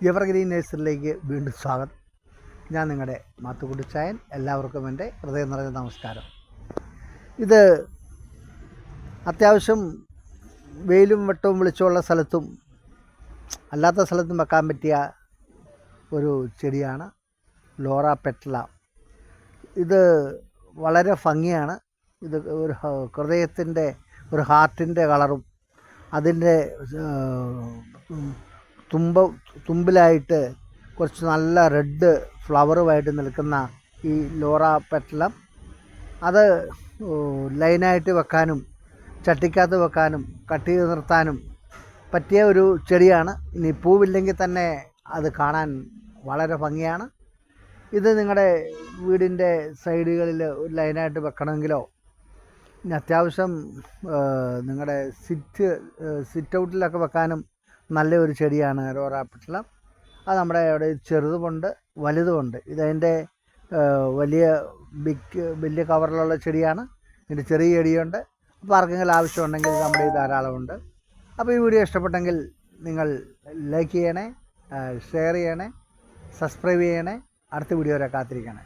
Evergreen നേഴ്സറിയിലേക്ക് വീണ്ടും സ്വാഗതം. ഞാൻ നിങ്ങളുടെ മാത്തുക്കുട്ടിച്ചായൻ. എല്ലാവർക്കും എൻ്റെ ഹൃദയം നിറഞ്ഞ നമസ്കാരം. ഇത് അത്യാവശ്യം വെയിലും വെട്ടവും വെളിച്ചമുള്ള സ്ഥലത്തും അല്ലാത്ത സ്ഥലത്തും വെക്കാൻ പറ്റിയ ഒരു ചെടിയാണ് ലോറ പെറ്റല. ഇത് വളരെ ഭംഗിയാണ്. ഇത് ഒരു ഹൃദയത്തിൻ്റെ ഒരു ഹാർട്ടിൻ്റെ കളറും അതിൻ്റെ തുമ്പിലായിട്ട് കുറച്ച് നല്ല റെഡ് ഫ്ലവറുമായിട്ട് നിൽക്കുന്ന ഈ ലോറ പെറ്റലം, അത് ലൈനായിട്ട് വെക്കാനും ചട്ടിക്കകത്ത് വെക്കാനും കട്ട് ചെയ്ത് നിർത്താനും പറ്റിയ ഒരു ചെടിയാണ്. ഇനി പൂവില്ലെങ്കിൽ തന്നെ അത് കാണാൻ വളരെ ഭംഗിയാണ്. ഇത് നിങ്ങളുടെ വീടിൻ്റെ സൈഡുകളിൽ ഒരു ലൈനായിട്ട് വെക്കണമെങ്കിലോ, ഇനി അത്യാവശ്യം നിങ്ങളുടെ സിറ്റ് ഔട്ടിലൊക്കെ വെക്കാനും നല്ലൊരു ചെടിയാണ് ലോറ പെറ്റലം. അത് നമ്മുടെ അവിടെ ചെറുതുമുണ്ട് വലുതുമുണ്ട്. ഇതതിൻ്റെ വലിയ കവറിലുള്ള ചെടിയാണ്. ഇതിൻ്റെ ചെറിയ ചെടിയുണ്ട്. അപ്പോൾ ആർക്കെങ്കിലും ആവശ്യമുണ്ടെങ്കിൽ നമ്മുടെ ഈ ധാരാളമുണ്ട്. അപ്പോൾ ഈ വീഡിയോ ഇഷ്ടപ്പെട്ടെങ്കിൽ നിങ്ങൾ ലൈക്ക് ചെയ്യണേ, ഷെയർ ചെയ്യണേ, സബ്സ്ക്രൈബ് ചെയ്യണേ. അടുത്ത വീഡിയോ വരെ കാത്തിരിക്കണേ.